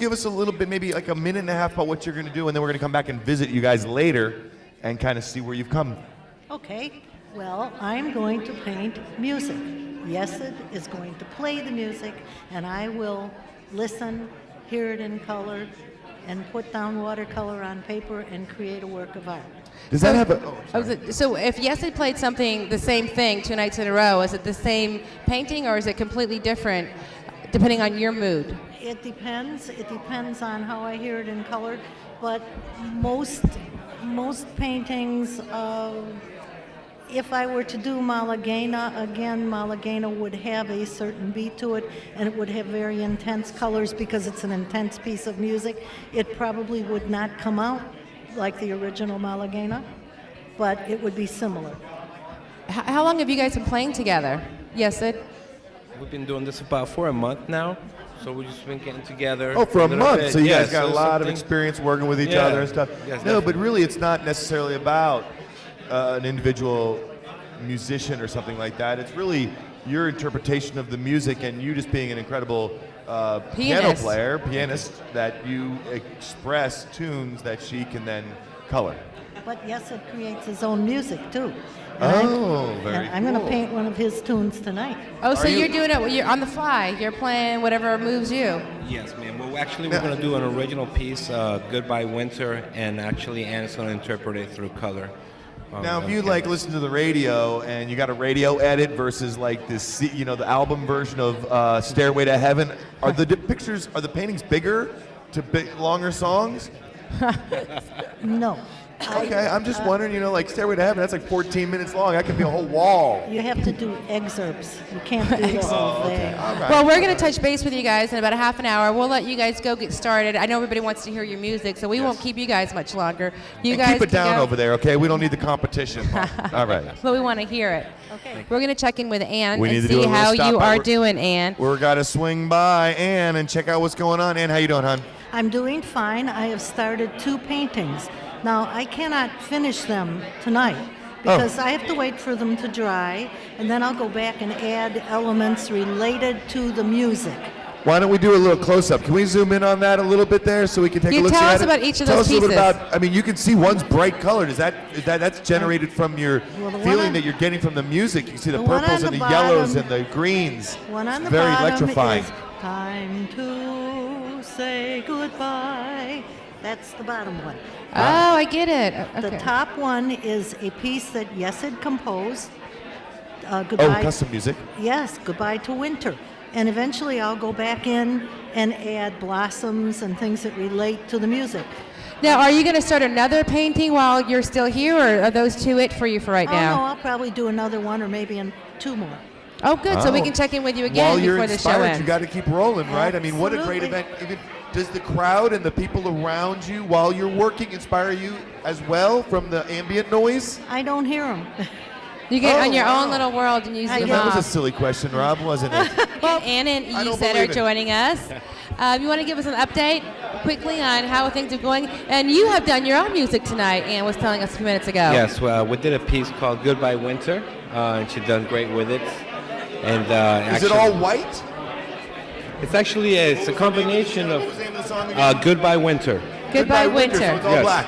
give us a little bit, maybe like a minute and a half about what you're going to do, and then we're going to come back and visit you guys later and kind of see where you've come. Okay. Well, I'm going to paint music. Yesid is going to play the music, and I will listen, hear it in color, and put down watercolor on paper and create a work of art. Does that have a... So if Yesid played something, the same thing 2 nights in a row, is it the same painting or is it completely different depending on your mood? It depends. It depends on how I hear it in color, but most paintings, if I were to do Malaguena again, Malaguena would have a certain beat to it, and it would have very intense colors because it's an intense piece of music. It probably would not come out like the original Malaguena, but it would be similar. How long have you guys been playing together? Yesid? We've been doing this about for a month now, so we've just been getting together. Oh, for a month. Bit. So you guys Yeah, got a so lot of something- experience working with each Yeah. other and stuff. Yes, No, but definitely. really it's not necessarily about an individual musician or something like that. It's really your interpretation of the music and you just being an incredible pianist, that you express tunes that she can then color. But Yesid creates his own music too. Very I'm going to cool. paint one of his tunes tonight. Oh, so Are you- you're doing it you're on the fly. You're playing whatever moves you. Yes, ma'am. Well, actually, we're going to do an original piece, Goodbye Winter, and actually Anne's going to interpret it through color. Now, if you like listen to the radio and you got a radio edit versus like this, the album version of Stairway to Heaven, are the paintings bigger to longer songs? No. Okay, I'm just wondering, like Stairway to Heaven, that's like 14 minutes long. That could be a whole wall. You have to do excerpts. You can't do the whole thing. All right. Well, we're going to touch base with you guys in about a half an hour. We'll let you guys go get started. I know everybody wants to hear your music, so we won't keep you guys much longer. You And guys keep it can down go. over there, okay? We don't need the competition. All right. But we want to hear it. Okay. We're going to check in with Anne We need and to do see a little how stop you by. are We're- doing, Anne. We're got to swing by Anne and check out what's going on. Anne, how you doing, hon? I'm doing fine. I have started 2 paintings. Now, I cannot finish them tonight because I have to wait for them to dry, and then I'll go back and add elements related to the music. Why don't we do a little close-up? Can we zoom in on that a little bit there so we can take a look at it? Tell us about each of Tell those us a little bit pieces. about, you can see one's bright colored. That's generated from your Well, the one feeling on- that you're getting from the music. You see the The one purples on and the the yellows bottom- and the greens. One on It's the very bottom electrifying. is Time to Say Goodbye. That's the bottom one. Oh, I get it. The Okay. top one is a piece that Yesid composed. Goodbye. Custom music. Yes, Goodbye to Winter. And eventually I'll go back in and add blossoms and things that relate to the music. Now, are you going to start another painting while you're still here, or are those 2 it for you for right Oh, no, now? I'll probably do another one or maybe 2 more. Oh, good. So we Oh. can check in with you again While you're before the show inspired, ends. you got to keep rolling, right? What a great Absolutely. event. Does the crowd and the people around you while you're working inspire you as well from the ambient noise? I don't hear them. You get Oh, on your wow. own little world and you I zoom get- That was a off. silly question, Rob, wasn't it? Well, Anne and I don't Yesid are believe it. joining us. You want to give us an update quickly on how things are going? And you have done your own music tonight, Anne was telling us a few minutes ago. Yes, well, we did a piece called Goodbye Winter, and she done great with it. And Is it all white? It's actually it's a combination What of was the name of the song again? Goodbye Winter. Goodbye, So Winter. it's all Yes. black.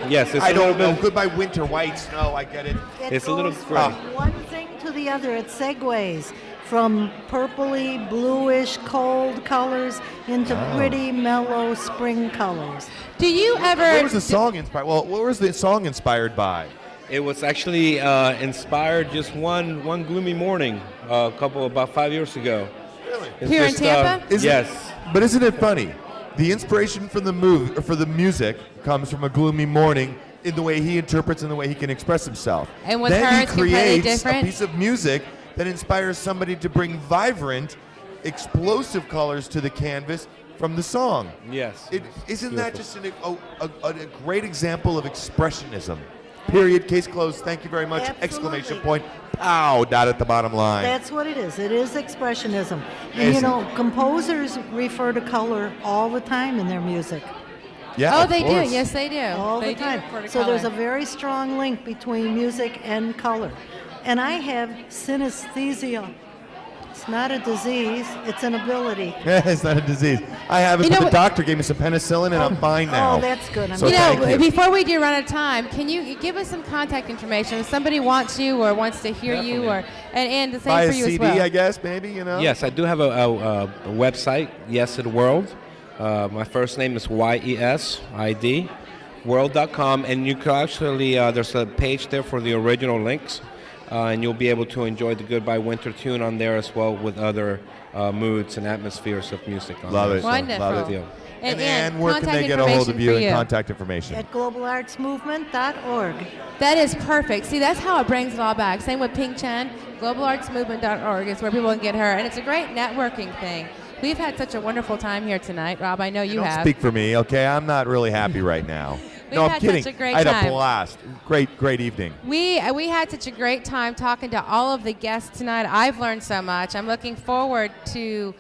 Yes, it's I a little don't know. bit. Goodbye winter, white snow. I get it. It's a little goes gray. from one thing to the other. It segues from purpley, bluish, cold colors into pretty mellow spring colors. Do you ever... What was the song inspired? Well, what was the song inspired by? It was actually inspired just one gloomy morning, about 5 years ago. Really? It's Here in just, Tampa? Yes. But isn't it funny? The inspiration for the music comes from a gloomy morning in the way he interprets and the way he can express himself. And with then her, he it's completely creates different? a piece of music that inspires somebody to bring vibrant, explosive colors to the canvas from the song. Yes. Isn't that just a great example of expressionism? Period. Case closed. Thank you very much. Absolutely. Exclamation point. Pow. Dot at the bottom line. That's what it is. It is expressionism. And Is you it? know, composers refer to color all the time in their music. Yeah. Oh, of they course. do. Yes, they do. All they the time. do refer to So there's a color. very strong link between music and color. And I have synesthesia. It's not a disease, it's an ability. It's not a disease. I have it, You but know the doctor gave me some penicillin, and I'm fine now. Oh, that's good. I'm So You thank know, you. before we do run out of time, can you give us some contact information? If somebody wants you or wants to hear you, or and the same Buy for a you CD, as well. I guess, maybe, you know? Yes, I do have a website, Yesid World. My first name is YESID, world.com, and you can actually, there's a page there for the original links, and you'll be able to enjoy the Goodbye Winter tune on there as well with other moods and atmospheres of music on Love there. it. So, Wonderful. Love it. deal. And Anne, Anne, where can they contact get a hold of information you for and contact information? At globalartsmovement.org. That is perfect. See, that's how it brings it all back. Same with Ping Chen. GlobalArtsMovement.org is where people can get her, and it's a great networking thing. We've had such a wonderful time here tonight, Rob. I know you Don't have. speak for me, okay? I'm not really happy right now. We've No, I'm had kidding. such a great I had time. a blast. Great evening. We had such a great time talking to all of the guests tonight. I've learned so much. I'm looking forward to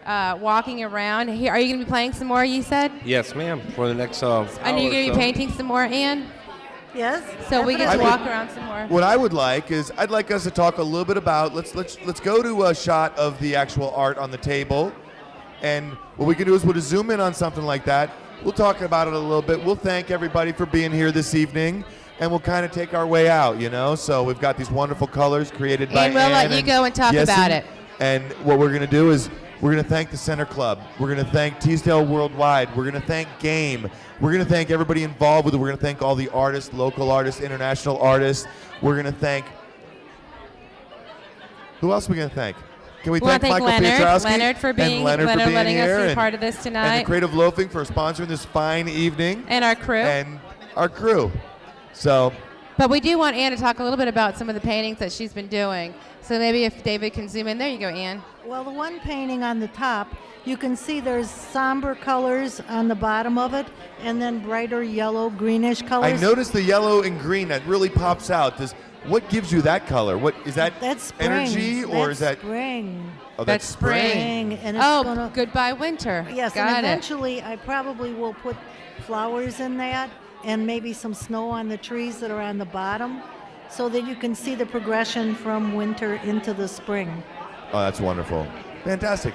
walking around. Here, are you going to be playing some more, you said? Yes, ma'am, for the next hour And you're or going to so. be painting some more, Anne? Yes? So we get to definitely. walk around some more. What I would like is I'd like us to talk a little bit about let's go to a shot of the actual art on the table, and what we can do is we'll just zoom in on something like that. We'll talk about it a little bit. We'll thank everybody for being here this evening, and we'll kind of take our way out, you know. So we've got these wonderful colors created by And we'll let Anne you go and talk Yesid. about it. And what we're going to do is we're going to thank the Center Club. We're going to thank Teasdale Worldwide. We're going to thank Game. We're going to thank everybody involved with it. We're going to thank all the artists, local artists, international artists. We're going to thank... Who else are we going to thank? Can we wanna thank thank Michael Leonard. Piotrowski Leonard for being- and Leonard for Leonard being letting us here be and- part of this tonight. And the Creative Loafing for sponsoring this fine evening. And our crew. And our crew. So... But we do want Anne to talk a little bit about some of the paintings that she's been doing. So maybe if David can zoom in. There you go, Anne. Well, the one painting on the top, you can see there's somber colors on the bottom of it, and then brighter yellow, greenish colors. I noticed the yellow and green that really pops out. What gives you that color? What is that? That's spring. Energy, or is that? spring? Oh, That's spring. Spring, and it's Oh, gonna. goodbye winter. Yes, Got and it. eventually I probably will put flowers in that, and maybe some snow on the trees that are on the bottom, so that you can see the progression from winter into the spring. Oh, that's wonderful. Fantastic.